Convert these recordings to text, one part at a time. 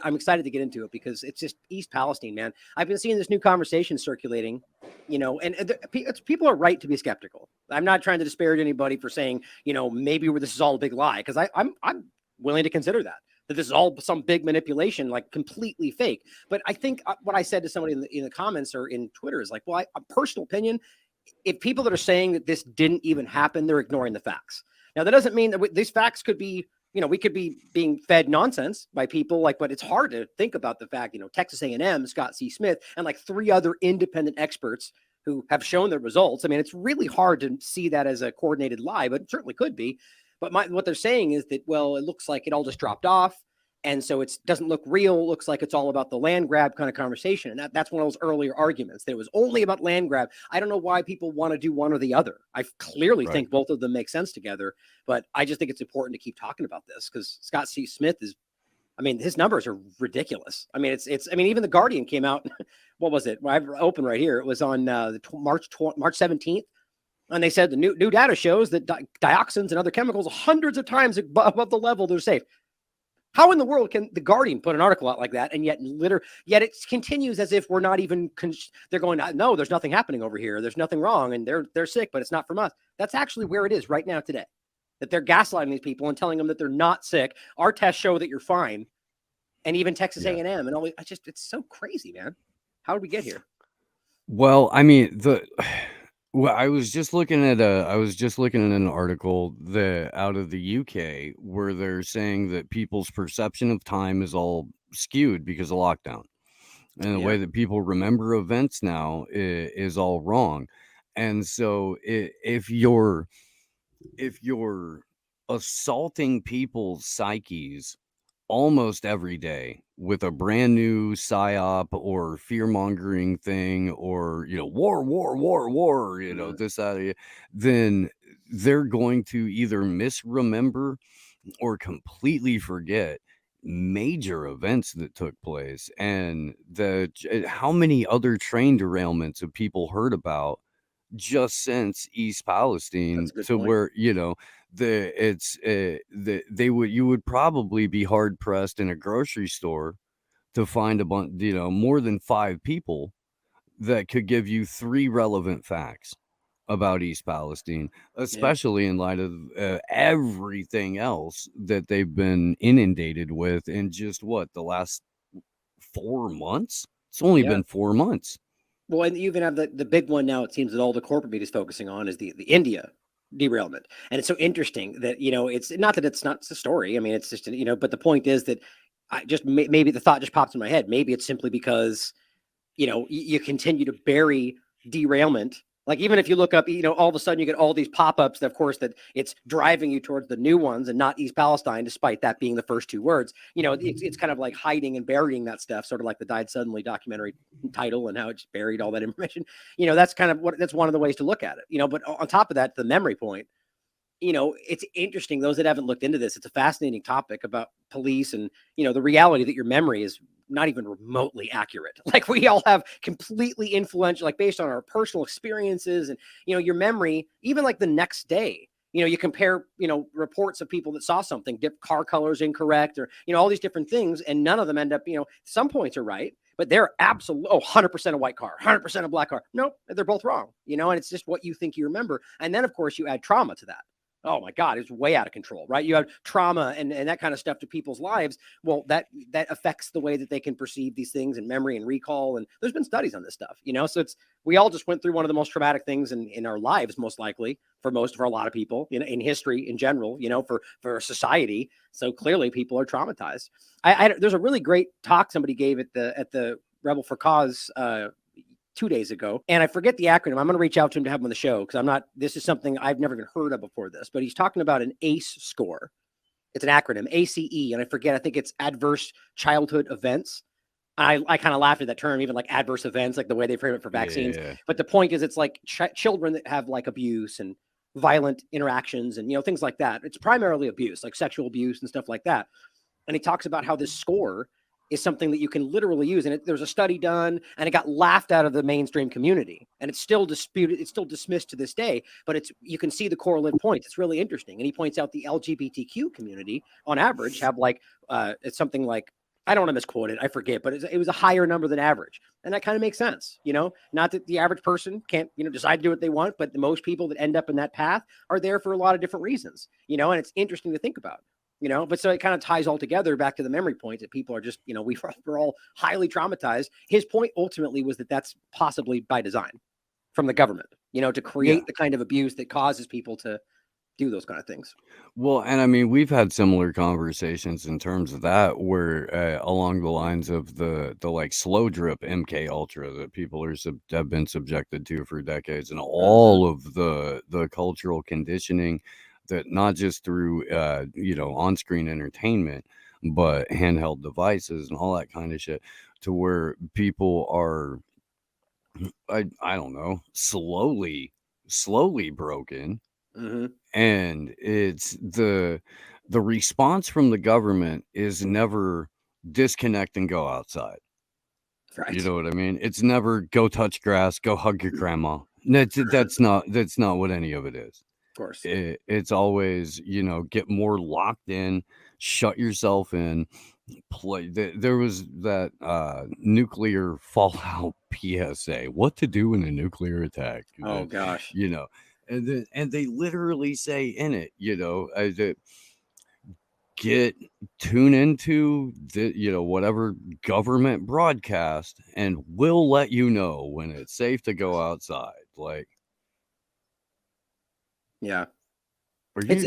I'm excited to get into it because it's just East Palestine, man. I've been seeing this new conversation circulating, and people are right to be skeptical. I'm not trying to disparage anybody for saying, maybe this is all a big lie, because I'm willing to consider that this is all some big manipulation, like completely fake. But I think what I said to somebody in the comments or in Twitter is like, well, a personal opinion, if people that are saying that this didn't even happen, they're ignoring the facts. Now, that doesn't mean that these facts could be, we could be being fed nonsense by people but it's hard to think about the fact, Texas A&M, Scott C. Smith, and like 3 other independent experts who have shown their results. I mean, it's really hard to see that as a coordinated lie, but it certainly could be. But what they're saying is that, well, it looks like it all just dropped off. And so it doesn't look real. It looks like it's all about the land grab kind of conversation. And that's one of those earlier arguments, that it was only about land grab. I don't know why people want to do one or the other. I clearly think both of them make sense together. But I just think it's important to keep talking about this because Scott C. Smith his numbers are ridiculous. I mean, even the Guardian came out. What was it? Well, I've opened right here. It was on March 17th. And they said the new data shows that dioxins and other chemicals hundreds of times above the level they're safe. How in the world can the Guardian put an article out like that? And yet it continues as if we're not even, they're going, no, there's nothing happening over here. There's nothing wrong. And they're sick, but it's not from us. That's actually where it is right now today, that they're gaslighting these people and telling them that they're not sick. Our tests show that you're fine. And even Texas A&M and all, it's so crazy, man. How did we get here? Well, I mean, I was just looking at an article out of the UK where they're saying that people's perception of time is all skewed because of lockdown, and the way that people remember events now is all wrong. And so if you're assaulting people's psyches almost every day with a brand new psyop or fear-mongering thing, or war, this, that, then they're going to either misremember or completely forget major events that took place, and how many other train derailments have people heard about just since East Palestine, to where you would probably be hard pressed in a grocery store to find a bunch, more than 5 people that could give you 3 relevant facts about East Palestine, especially in light of everything else that they've been inundated with in just the last 4 months. It's only been 4 months. Well, and you even have the big one now, it seems that all the corporate media is focusing on, is the India derailment. And it's so interesting that, it's not that it's not a story. I mean, it's just, but the point is that maybe the thought just pops in my head. Maybe it's simply because, you continue to bury derailment. Like, even if you look up, all of a sudden you get all these pop-ups, of course, that it's driving you towards the new ones and not East Palestine, despite that being the first 2 words. It's kind of like hiding and burying that stuff, sort of like the Died Suddenly documentary title and how it just buried all that information. That's kind of that's one of the ways to look at it. But on top of that, the memory point, it's interesting. Those that haven't looked into this, it's a fascinating topic about police and, the reality that your memory is not even remotely accurate. Like, we all have completely influential, like, based on our personal experiences and, your memory, even like the next day, you compare, reports of people that saw something, car colors incorrect, or, all these different things. And none of them end up, some points are right, but they're absolutely, 100% a white car, 100% a black car. Nope, they're both wrong, and it's just what you think you remember. And then, of course, you add trauma to that. Oh my God, it's way out of control, right? You have trauma and that kind of stuff to people's lives. Well, that affects the way that they can perceive these things and memory and recall. And there's been studies on this stuff, so we all just went through one of the most traumatic things in our lives, most likely for a lot of people, in history in general, for society. So clearly people are traumatized. There's a really great talk somebody gave at the Rebel for Cause 2 days ago, and I forget the acronym. I'm going to reach out to him to have him on the show, because this is something I've never even heard of before this, but he's talking about an ACE score. It's an acronym, ACE, and I think it's adverse childhood events. I kind of laughed at that term, even like adverse events, like the way they frame it for vaccines. Yeah. But the point is, it's like children that have like abuse and violent interactions and, things like that. It's primarily abuse, like sexual abuse and stuff like that. And he talks about how this score is something that you can literally use. And there's a study done, and it got laughed out of the mainstream community, and it's still disputed. It's still dismissed to this day, but you can see the correlative points. It's really interesting. And he points out the LGBTQ community on average have it's something like I don't want to misquote it. I forget, but it was a higher number than average. And that kind of makes sense. Not that the average person can't, decide to do what they want, but the most people that end up in that path are there for a lot of different reasons, and it's interesting to think about, but so it kind of ties all together back to the memory point that people are just, we're all highly traumatized. His point ultimately was that that's possibly by design from the government, to create the kind of abuse that causes people to do those kind of things. Well, and I mean, we've had similar conversations in terms of that, where along the lines of the like slow drip MK Ultra that people have been subjected to for decades, and all of the cultural conditioning that not just through on-screen entertainment, but handheld devices and all that kind of shit, to where people are, I don't know, slowly broken. And it's the response from the government is never disconnect and go outside. Right. You know what I mean? It's never go touch grass, go hug your grandma. That's not what any of it is. Of course. It's always, get more locked in, shut yourself in, play. There was that nuclear fallout PSA, what to do in a nuclear attack. Oh gosh. And they literally say in it, tune into the, whatever government broadcast, and we'll let you know when it's safe to go outside. Like, yeah, that's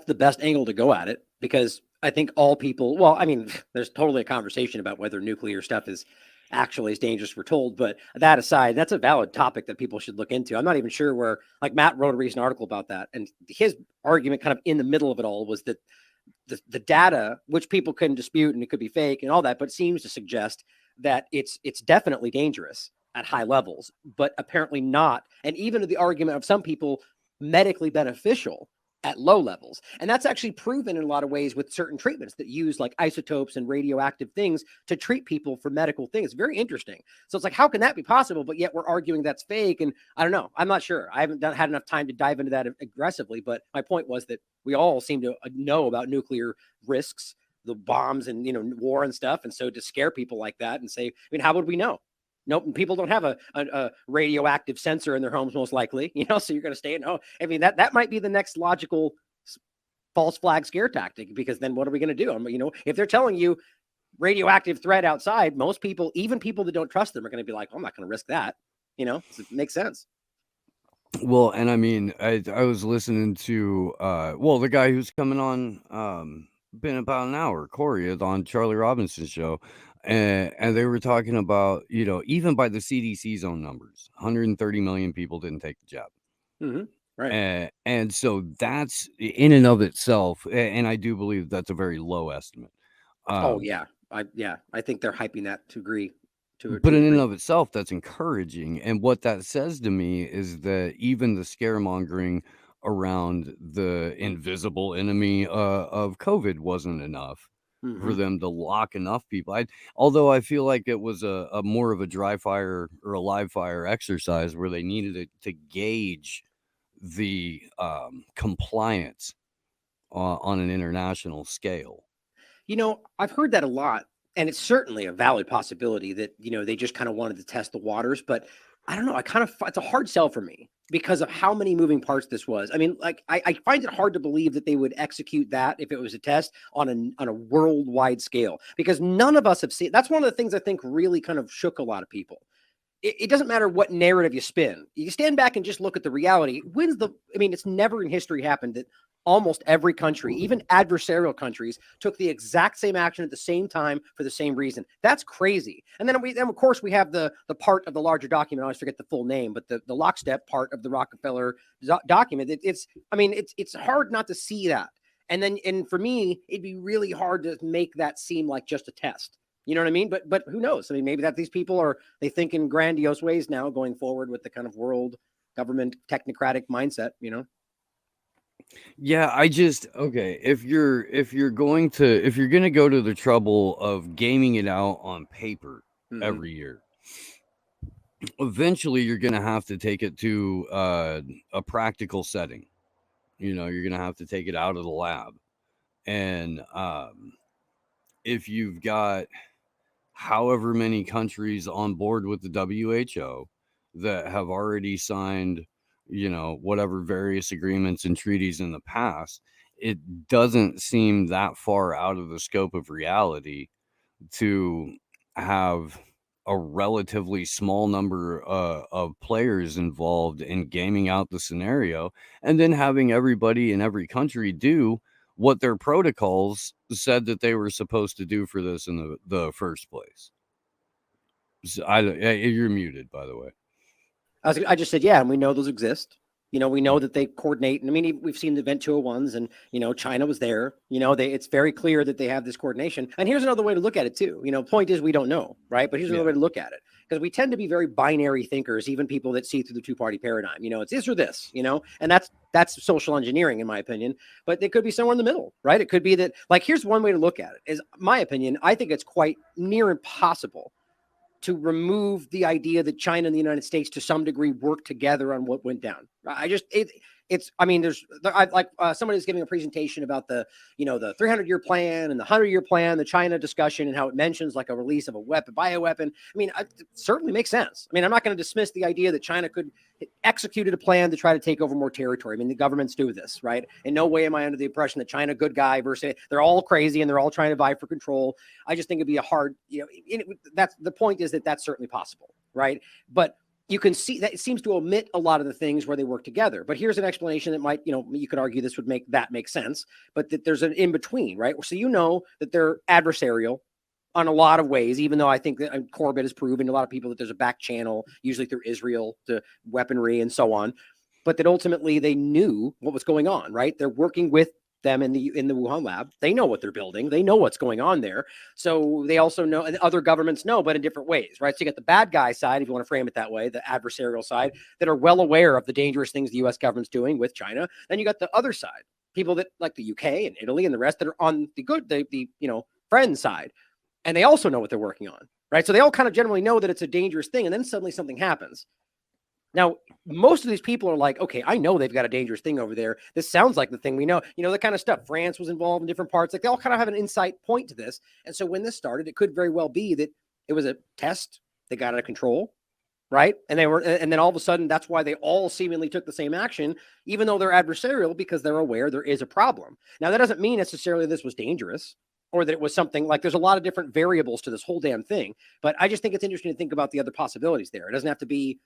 the best angle to go at it, because I think all people, well, I mean, there's totally a conversation about whether nuclear stuff is actually as dangerous as we're told, but that aside, that's a valid topic that people should look into. I'm not even sure where, like, Matt wrote a recent article about that, and his argument kind of in the middle of it all was that the data, which people couldn't dispute and it could be fake and all that, but seems to suggest that it's definitely dangerous at high levels, but apparently not. And even the argument of some people, medically beneficial at low levels. And that's actually proven in a lot of ways with certain treatments that use like isotopes and radioactive things to treat people for medical things. Very interesting. So it's like, how can that be possible? But yet we're arguing that's fake. And I don't know. I'm not sure. I haven't had enough time to dive into that aggressively. But my point was that we all seem to know about nuclear risks, the bombs and, war and stuff. And so to scare people like that and say, I mean, how would we know? Nope, people don't have a radioactive sensor in their homes, most likely, so you're going to stay at home. I mean, that might be the next logical false flag scare tactic, because then what are we going to do? If they're telling you radioactive threat outside, most people, even people that don't trust them, are going to be like, I'm not going to risk that. So it makes sense. Well, and I mean, I was listening to, the guy who's coming on, been about an hour, Corey, on Charlie Robinson's show. And they were talking about, even by the CDC's own numbers, 130 million people didn't take the jab. Right. And so that's in and of itself. And I do believe that's a very low estimate. I think they're hyping that to agree. But in and of itself, that's encouraging. And what that says to me is that even the scaremongering around the invisible enemy of COVID wasn't enough for them to lock enough people. Although I feel like it was a more of a dry fire or a live fire exercise where they needed to gauge the compliance on an international scale. I've heard that a lot, and it's certainly a valid possibility that, they just kind of wanted to test the waters, but I don't know. It's a hard sell for me because of how many moving parts this was. I mean, like, I find it hard to believe that they would execute that if it was a test on a worldwide scale, because none of us have seen. That's one of the things I think really kind of shook a lot of people. It doesn't matter what narrative you spin. You stand back and just look at the reality. It's never in history happened that almost every country, even adversarial countries, took the exact same action at the same time for the same reason. That's crazy. And then of course we have the part of the larger document. I always forget the full name, but the lockstep part of the Rockefeller document. It's hard not to see that. And for me, it'd be really hard to make that seem like just a test. You know what I mean? But who knows? I mean, maybe that these people they think in grandiose ways now going forward with the kind of world government technocratic mindset, Yeah, if you're going to go to the trouble of gaming it out on paper every year, eventually you're going to have to take it to a practical setting. You're going to have to take it out of the lab. And if you've got however many countries on board with the WHO that have already signed, whatever various agreements and treaties in the past, it doesn't seem that far out of the scope of reality to have a relatively small number of players involved in gaming out the scenario, and then having everybody in every country do what their protocols said that they were supposed to do for this in the first place. So you're muted, by the way. I just said, yeah, and we know those exist. We know that they coordinate. And I mean, we've seen the Event 201s, and China was there. It's very clear that they have this coordination. And here's another way to look at it too. Point is, we don't know, right? But here's another way to look at it, because we tend to be very binary thinkers, even people that see through the two-party paradigm. It's this or this. And that's social engineering, in my opinion. But it could be somewhere in the middle, right? It could be that, like, here's one way to look at it. Is my opinion. I think it's quite near impossible to remove the idea that China and the United States to some degree work together on what went down. Somebody was giving a presentation about the 300-year plan and the 100-year plan, the China discussion, and how it mentions like a release of a bioweapon. I mean, it certainly makes sense. I mean, I'm not going to dismiss the idea that China could executed a plan to try to take over more territory. I mean, the governments do this, right? In no way am I under the impression that China, good guy versus they're all crazy and they're all trying to vie for control. I just think it'd be a hard, that's the point, is that that's certainly possible, right? But you can see that it seems to omit a lot of the things where they work together. But here's an explanation that might, you could argue this would make that make sense, but that there's an in between, right? So that they're adversarial on a lot of ways, even though I think that Corbett has proven to a lot of people that there's a back channel, usually through Israel, to weaponry and so on, but that ultimately they knew what was going on, right? They're working with them in the Wuhan lab. They know what they're building. They know what's going on there. So they also know, and other governments know, but in different ways, right? So you got the bad guy side, if you want to frame it that way, the adversarial side, that are well aware of the dangerous things the U.S. government's doing with China. Then you got the other side, people that like the UK and Italy and the rest that are on the good, the friend side. And they also know what they're working on, right? So they all kind of generally know that it's a dangerous thing. And then suddenly something happens. Now, most of these people are like, okay, I know they've got a dangerous thing over there. This sounds like the thing we know, the kind of stuff. France was involved in different parts. Like, they all kind of have an insight point to this. And so when this started, it could very well be that it was a test. They got out of control, right? And then all of a sudden, that's why they all seemingly took the same action, even though they're adversarial, because they're aware there is a problem. Now, that doesn't mean necessarily this was dangerous, or that it was something like, there's a lot of different variables to this whole damn thing. But I just think it's interesting to think about the other possibilities there. It doesn't have to be,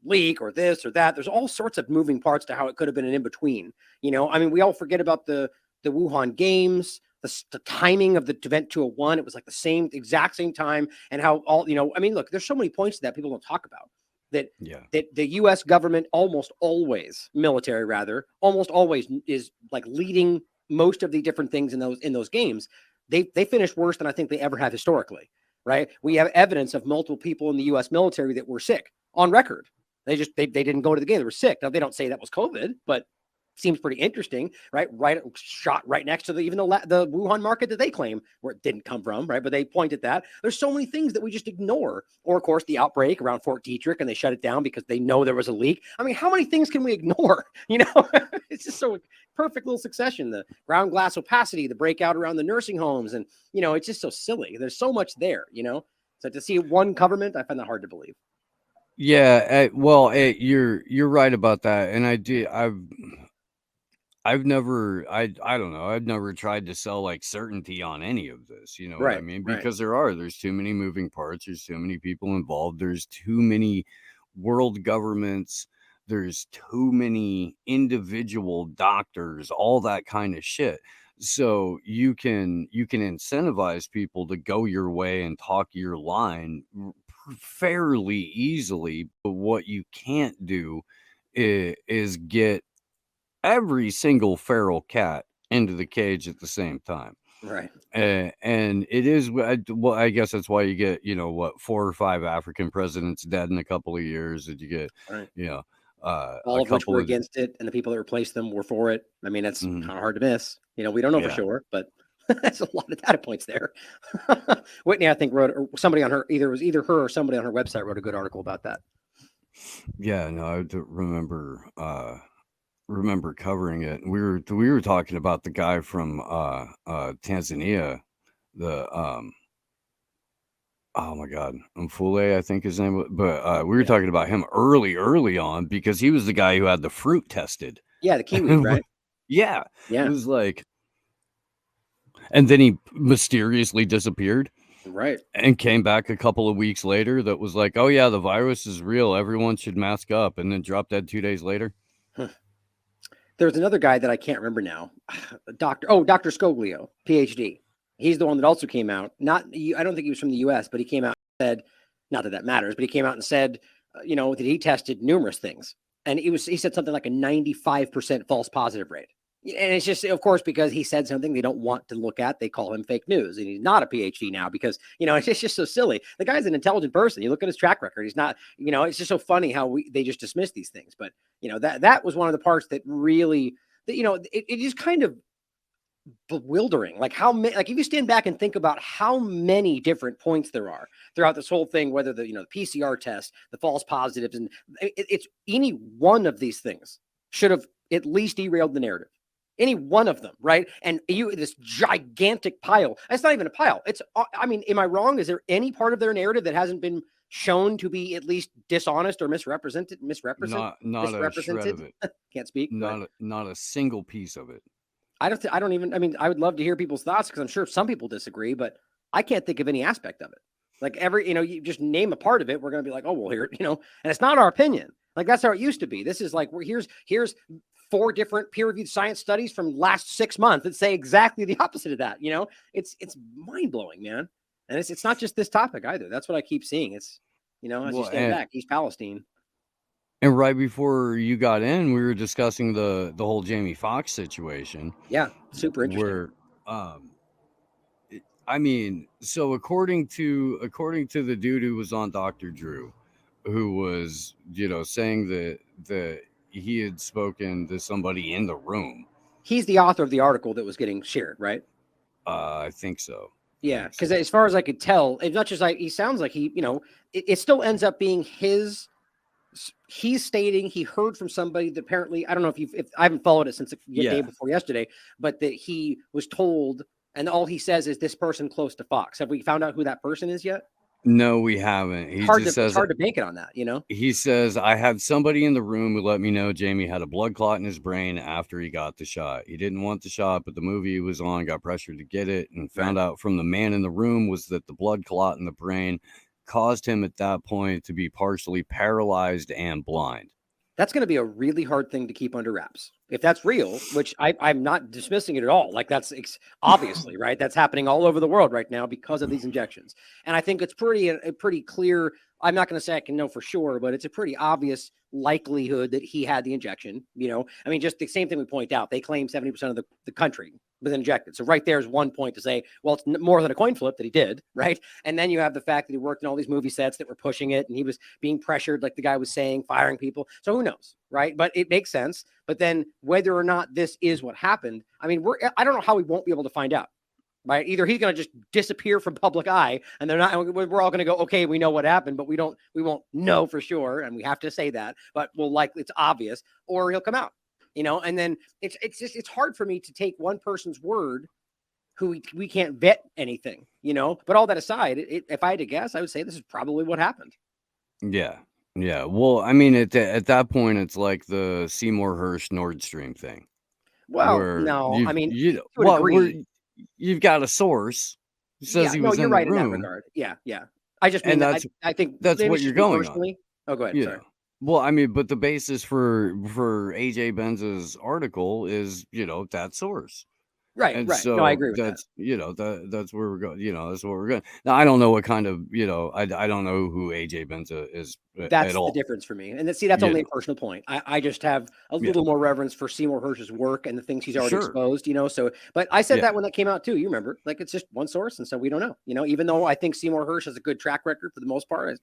leak or this or that. There's all sorts of moving parts to how it could have been an in-between. I mean, we all forget about the Wuhan games, the timing of the event 201. It was like the exact same time, and how all, I mean, look, there's so many points to that people don't talk about. That the U.S. government almost always is like leading most of the different things in those games. They finished worse than I think they ever have historically, right? We have evidence of multiple people in the U.S. military that were sick on record. They didn't go to the game. They were sick. Now, they don't say that was COVID, but seems pretty interesting, right? Right, shot right next to the Wuhan market that they claim where it didn't come from, right? But they point at that. There's so many things that we just ignore. Or, of course, the outbreak around Fort Detrick, and they shut it down because they know there was a leak. I mean, how many things can we ignore? It's just so perfect little succession. The ground glass opacity, the breakout around the nursing homes, and it's just so silly. There's so much there, So to see one government, I find that hard to believe. Yeah, you're right about that, and I've never tried to sell like certainty on any of this, you know what I mean? Because there's too many moving parts, there's too many people involved, there's too many world governments, there's too many individual doctors, all that kind of shit. So you can incentivize people to go your way and talk your line fairly easily, but what you can't do is get every single feral cat into the cage at the same time. Right. And it is, well, I guess that's why you get, 4 or 5 African presidents dead in a couple of years, and you get, all of which were against it, and the people that replaced them were for it. I mean, that's kind of hard to miss. We don't know for sure, but that's a lot of data points there. Whitney, I think, wrote, or somebody on her, either her or somebody on her website wrote a good article about that. Yeah, no, I remember covering it. We were talking about the guy from Tanzania the oh my God, Mfule, I think his name was, but we were Yeah. talking about him early on because he was the guy who had the fruit tested. Yeah, the kiwi, right? Yeah. It Yeah, was like, and then he mysteriously disappeared right. and came back a couple of weeks later that was like, oh yeah, the virus is real. Everyone should mask up, and then dropped dead 2 days later. There's another guy that I can't remember now. Dr. Scoglio, PhD. He's the one that also came out. I don't think he was from the US, but he came out and said, not that that matters, but he came out and said, that he tested numerous things. And he said something like a 95% false positive rate. And it's just, of course, because he said something they don't want to look at, they call him fake news. And he's not a PhD now because, it's just so silly. The guy's an intelligent person. You look at his track record. He's not, it's just so funny how they just dismiss these things. But, that was one of the parts that really, it is kind of bewildering. Like how many, like if you stand back and think about how many different points there are throughout this whole thing, whether the PCR test, the false positives, and it's any one of these things should have at least derailed the narrative. Any one of them, right? And this gigantic pile. It's not even a pile. Am I wrong? Is there any part of their narrative that hasn't been shown to be at least dishonest or misrepresented? Not a shred of it. Can't speak. Not a single piece of it. I would love to hear people's thoughts because I'm sure some people disagree, but I can't think of any aspect of it. Like you just name a part of it, we're going to be like, oh, well, here, and it's not our opinion. Like that's how it used to be. This is like, here's 4 different peer-reviewed science studies from last 6 months that say exactly the opposite of that. It's mind-blowing, man. And it's not just this topic either. That's what I keep seeing. It's, as you stand back, East Palestine. And right before you got in, we were discussing the whole Jamie Foxx situation. Yeah, super interesting. Where, so according to the dude who was on Dr. Drew, who was, saying that he had spoken to somebody in the room. He's the author of the article that was getting shared, right? I think so. Yeah, because as far as I could tell, as much as he sounds like he, it still ends up being his. He's stating he heard from somebody that apparently, I don't know if I haven't followed it since the day before yesterday, but that he was told, and all he says is this person close to Fox. Have we found out who that person is yet? No, we haven't. It's hard to bank it on that, He says, I had somebody in the room who let me know Jamie had a blood clot in his brain after he got the shot. He didn't want the shot, but the movie he was on got pressured to get it, and found out from the man in the room was that the blood clot in the brain caused him at that point to be partially paralyzed and blind. That's going to be a really hard thing to keep under wraps. If that's real, which I'm not dismissing it at all. Like that's obviously, right? That's happening all over the world right now because of these injections. And I think it's pretty clear. I'm not going to say I can know for sure, but it's a pretty obvious likelihood that he had the injection. Just the same thing we point out. They claim 70% of the country was injected. So right there's one point to say, well, it's more than a coin flip that he did, right? And then you have the fact that he worked in all these movie sets that were pushing it, and he was being pressured, like the guy was saying, firing people. So who knows, right? But it makes sense. But then whether or not this is what happened, I don't know how we won't be able to find out. Right? Either he's going to just disappear from public eye, and we're all going to go, okay, we know what happened, but we won't know for sure, and we have to say that, but it's obvious, or he'll come out, and then it's hard for me to take one person's word who we can't vet anything, but all that aside, if I had to guess, I would say this is probably what happened. Yeah. Well, at that point, it's like the Seymour Hersh Nord Stream thing. Well, no, you've got a source who says he was in the room. In that regard. Yeah. I just mean I think that's what you're going on. Oh, go ahead. Sorry. Well, but the basis for AJ Benz's article is, that source. Right. And right. So no, I agree with that's, that. That's where we're going. That's what we're going. Now, I don't know what kind of, I don't know who AJ Benza is that's at all. The difference for me. And that's only a personal point. I just have a little more reverence for Seymour Hersh's work and the things he's already exposed, so, but I said that when that came out too, you remember, like it's just one source. And so we don't know, even though I think Seymour Hersh has a good track record for the most part,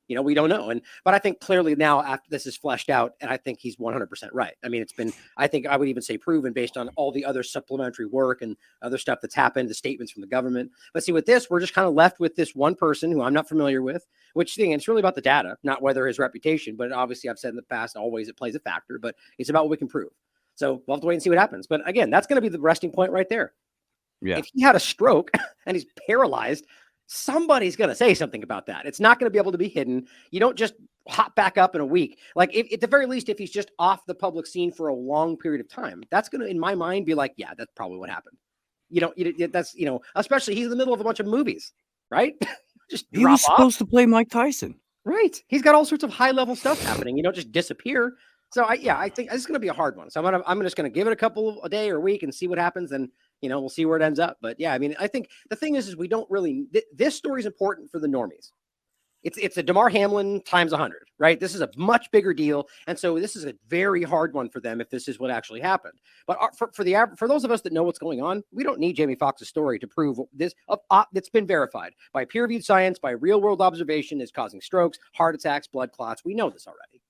we don't know. But I think clearly now after this is fleshed out, and I think he's 100% right. It's been, I think I would even say proven based on all the other supplementary work and other stuff that's happened, the statements from the government. But see, with this, we're just kind of left with this one person who I'm not familiar with, which thing, it's really about the data, not whether his reputation, but obviously I've said in the past, always it plays a factor, but it's about what we can prove. So we'll have to wait and see what happens. But again, that's going to be the resting point right there. Yeah. If he had a stroke and he's paralyzed, somebody's going to say something about that. It's not going to be able to be hidden. You don't just hop back up in a week. Like, if, at the very least, if he's just off the public scene for a long period of time, that's going to, in my mind, be like, yeah, that's probably what happened. That's, especially he's in the middle of a bunch of movies, right? Just He was drop off. supposed to play Mike Tyson. Right. He's got all sorts of high level stuff happening. You don't just disappear. So I think this is going to be a hard one. So I'm just going to give it a day or a week and see what happens. And, we'll see where it ends up. But yeah, I mean, I think the thing is we don't really, this story is important for the normies. It's a Damar Hamlin times 100, right? This is a much bigger deal. And so this is a very hard one for them if this is what actually happened. But for those of us that know what's going on, we don't need Jamie Foxx's story to prove this. It's been verified by peer-reviewed science, by real-world observation, is causing strokes, heart attacks, blood clots. We know this already,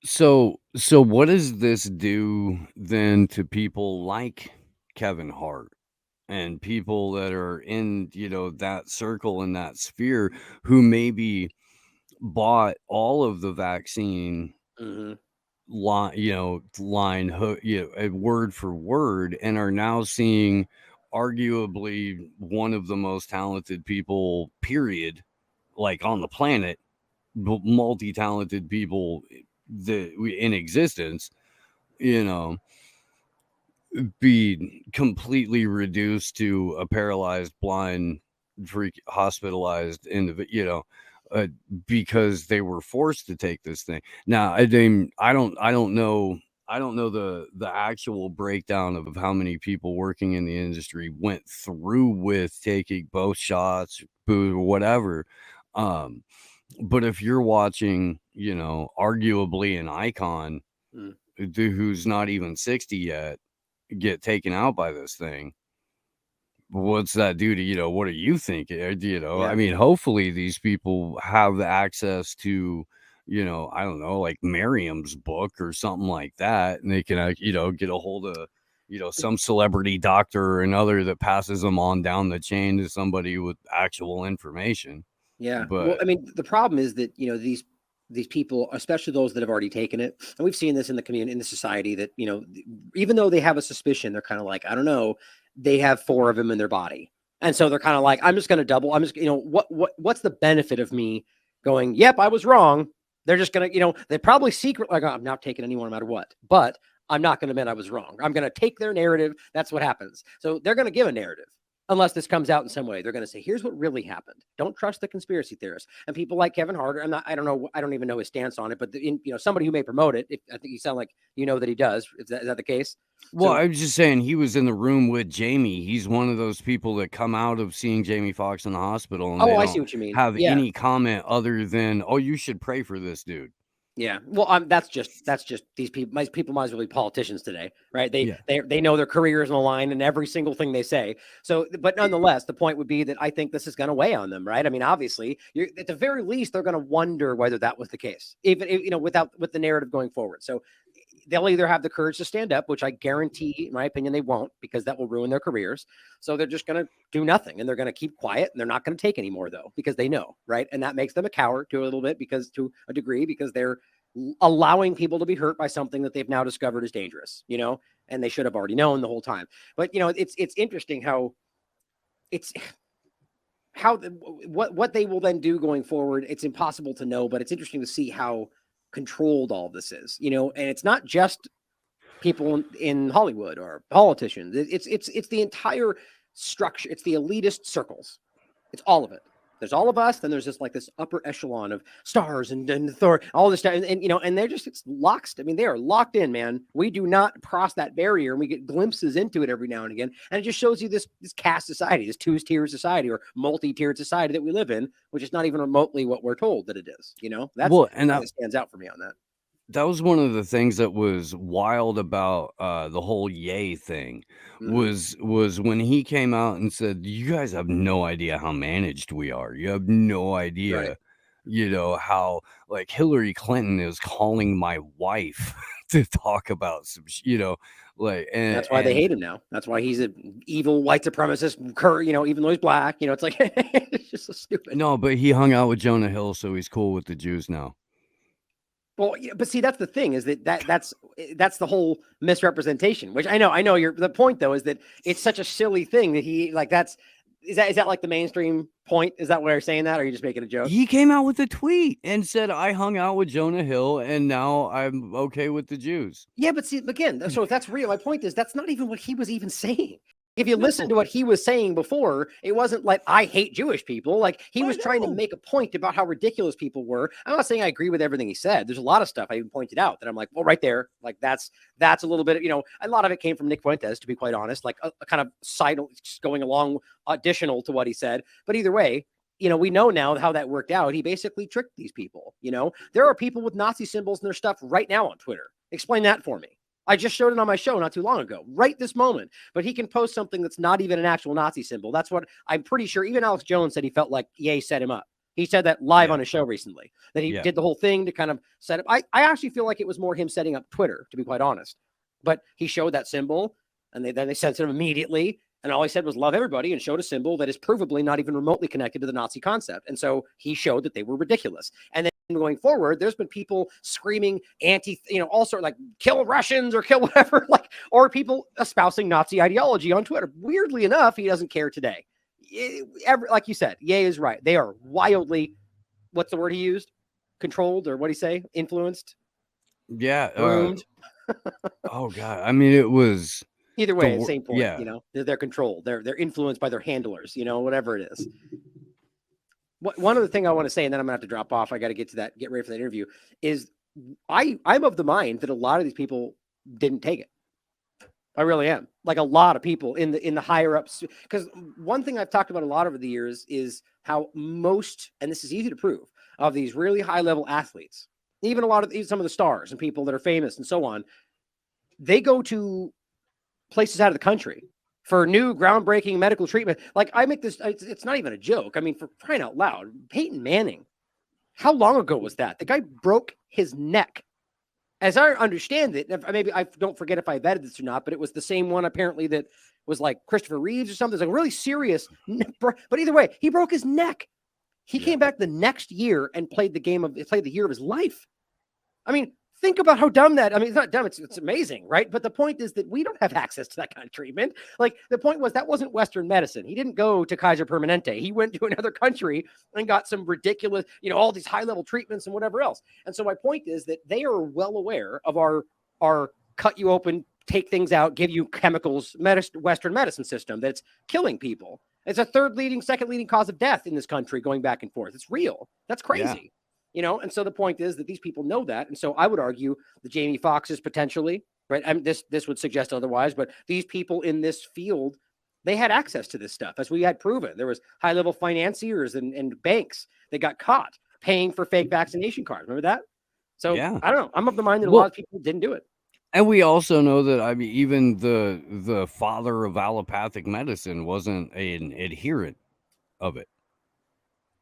So what does this do then to people like Kevin Hart and people that are in, that circle and that sphere who maybe bought all of the vaccine line hook, word for word, and are now seeing arguably one of the most talented people, period, like on the planet, multi-talented people in existence, be completely reduced to a paralyzed, blind, freak, hospitalized individual, because they were forced to take this thing. Now, I don't know the actual breakdown of how many people working in the industry went through with taking both shots, or whatever. But if you're watching, arguably an icon who's not even 60 yet get taken out by this thing, what's that do to, what do you think? Yeah. I mean, hopefully these people have the access to, I don't know, like Merriam's book or something like that. And they can, get a hold of, some celebrity doctor or another that passes them on down the chain to somebody with actual information. Yeah. But Well, I mean, the problem is that, these people, especially those that have already taken it, and we've seen this in the community, in the society, that, even though they have a suspicion, they're kind of like, I don't know, they have 4 of them in their body. And so they're kind of like, I'm just going to double. I'm just, what's the benefit of me going, yep, I was wrong. They're just going to, they probably secret, like, I'm not taking anyone no matter what, but I'm not going to admit I was wrong. I'm going to take their narrative. That's what happens. So they're going to give a narrative. Unless this comes out in some way, they're going to say, here's what really happened. Don't trust the conspiracy theorists. And people like Kevin Hart, I don't know, I don't even know his stance on it, but somebody who may promote it, I think you sound like that he does. Is that the case? Well, I was just saying, he was in the room with Jamie. He's one of those people that come out of seeing Jamie Foxx in the hospital and I see what you mean. Have any comment other than, oh, you should pray for this dude. Yeah. Well, that's just these people. People might as well be politicians today, right? They know their careers on the line and every single thing they say. So, but nonetheless, the point would be that I think this is going to weigh on them, right? I mean, obviously, at the very least, they're going to wonder whether that was the case, even with the narrative going forward. So they'll either have the courage to stand up, which I guarantee, in my opinion, they won't, because that will ruin their careers. So they're just going to do nothing, and they're going to keep quiet, and they're not going to take any more, though, because they know, right? And that makes them a coward to a degree, because they're allowing people to be hurt by something that they've now discovered is dangerous, and they should have already known the whole time. But, it's interesting what they will then do going forward. It's impossible to know, but it's interesting to see how controlled all this is, and it's not just people in Hollywood or politicians. It's the entire structure. It's the elitist circles. It's all of it. There's all of us. Then there's just like this upper echelon of stars and Thor, all this stuff. And they're just, it's locked. I mean, they are locked in, man. We do not cross that barrier, and we get glimpses into it every now and again. And it just shows you this caste society, this 2-tier society or multi-tiered society that we live in, which is not even remotely what we're told that it is, That's what stands out for me on that. That was one of the things that was wild about the whole Ye thing. Was when he came out and said, you guys have no idea how managed we are. You have no idea, how like Hillary Clinton is calling my wife to talk about some, and that's why they hate him now. That's why he's an evil white supremacist, even though he's black, it's like, it's just so stupid. No, but he hung out with Jonah Hill, so he's cool with the Jews now. Well, but see, that's the thing is that's the whole misrepresentation. Which I know. The point though is that it's such a silly thing that he like. Is that like the mainstream point? Is that why you're saying that, or are you just making a joke? He came out with a tweet and said, "I hung out with Jonah Hill, and now I'm okay with the Jews." Yeah, but see, again, so if that's real, my point is that's not even what he was even saying. If you listen to No. what he was saying before, it wasn't like I hate Jewish people. Like he I was trying to know. make a point about how ridiculous people were. I'm not saying I agree with everything he said. There's a lot of stuff I even pointed out that I'm like, well, right there, like that's a little bit, a lot of it came from Nick Fuentes, to be quite honest, like a kind of side just going along additional to what he said. But either way, we know now how that worked out. He basically tricked these people. There are people with Nazi symbols in their stuff right now on Twitter. Explain that for me. I just showed it on my show not too long ago, right this moment. But he can post something that's not even an actual Nazi symbol. That's what I'm pretty sure. Even Alex Jones said he felt like Ye set him up. He said that live on his show recently, that he did the whole thing to kind of set up. I actually feel like it was more him setting up Twitter, to be quite honest. But he showed that symbol, and then they censored him immediately. And all he said was love everybody and showed a symbol that is provably not even remotely connected to the Nazi concept. And so he showed that they were ridiculous. And then going forward, there's been people screaming all sorts like kill Russians or kill whatever, or people espousing Nazi ideology on Twitter. Weirdly enough, he doesn't care today. Like you said, Ye is right. They are wildly, what's the word he used? Controlled, or what did he say? Influenced? Yeah. Groomed? Oh God. I mean, it was either way, same point. Yeah. They're controlled. They're influenced by their handlers, whatever it is. One other thing I want to say, and then I'm gonna have to drop off. I got to get ready for that interview. Is I'm of the mind that a lot of these people didn't take it. I really am. Like a lot of people in the higher ups, because one thing I've talked about a lot over the years is how most, and this is easy to prove, of these really high level athletes, even some of the stars and people that are famous and so on, they go to places out of the country for new groundbreaking medical treatment. Like I make this, it's not even a joke. I mean, for crying out loud, Peyton Manning, how long ago was that? The guy broke his neck. As I understand it, maybe I don't forget if I vetted this or not, but it was the same one apparently that was like Christopher Reeves or something. It's like really serious. But either way, he broke his neck. He came back the next year and played the year of his life. I mean, think about how dumb that. I mean, it's not dumb. It's amazing, right? But the point is that we don't have access to that kind of treatment. Like the point was that wasn't Western medicine. He didn't go to Kaiser Permanente. He went to another country and got some ridiculous, all these high level treatments and whatever else. And so my point is that they are well aware of our cut you open, take things out, give you chemicals, Western medicine system that's killing people. It's a second leading cause of death in this country, going back and forth. It's real. That's crazy. Yeah. And so the point is that these people know that. And so I would argue the Jamie Foxxes potentially, right? I mean, this would suggest otherwise, but these people in this field, they had access to this stuff, as we had proven. There was high-level financiers and banks that got caught paying for fake vaccination cards. Remember that? So I don't know. I'm of the mind that a lot of people didn't do it. And we also know that, I mean, even the father of allopathic medicine wasn't an adherent of it.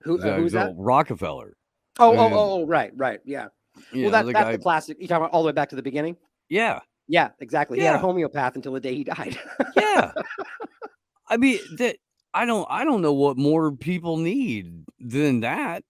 Who's that? Rockefeller. Oh, right. Yeah. Well, that's the classic. You talking about all the way back to the beginning? Yeah. Yeah, exactly. He had a homeopath until the day he died. Yeah. I mean, I don't know what more people need than that,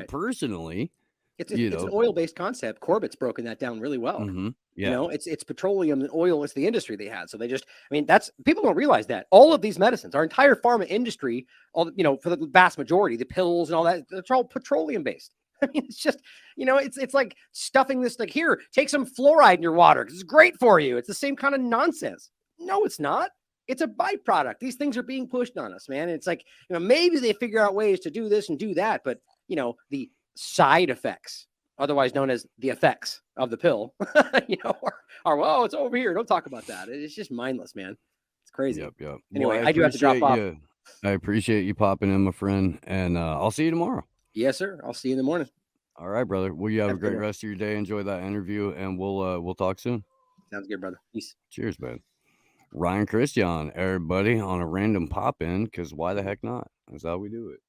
personally. It's an oil-based concept. Corbett's broken that down really well. Mm-hmm. Yeah. It's petroleum and oil is the industry they had. So they just, that's, people don't realize that all of these medicines, our entire pharma industry, for the vast majority, the pills and all that, it's all petroleum based. I mean, it's just, it's like stuffing this, like, here, take some fluoride in your water because it's great for you. It's the same kind of nonsense. No, it's not. It's a byproduct. These things are being pushed on us, man. It's like, maybe they figure out ways to do this and do that, but the side effects, otherwise known as the effects of the pill, are well, it's over here. Don't talk about that. It's just mindless, man. It's crazy. Yep. Anyway, well, I do have to drop off. I appreciate you popping in, my friend, and I'll see you tomorrow. Yes, sir. I'll see you in the morning. All right, brother. Well, you have a great rest of your day. Enjoy that interview, and we'll talk soon. Sounds good, brother. Peace. Cheers, man. Ryan Christian, everybody, on a random pop in, because why the heck not? That's how we do it.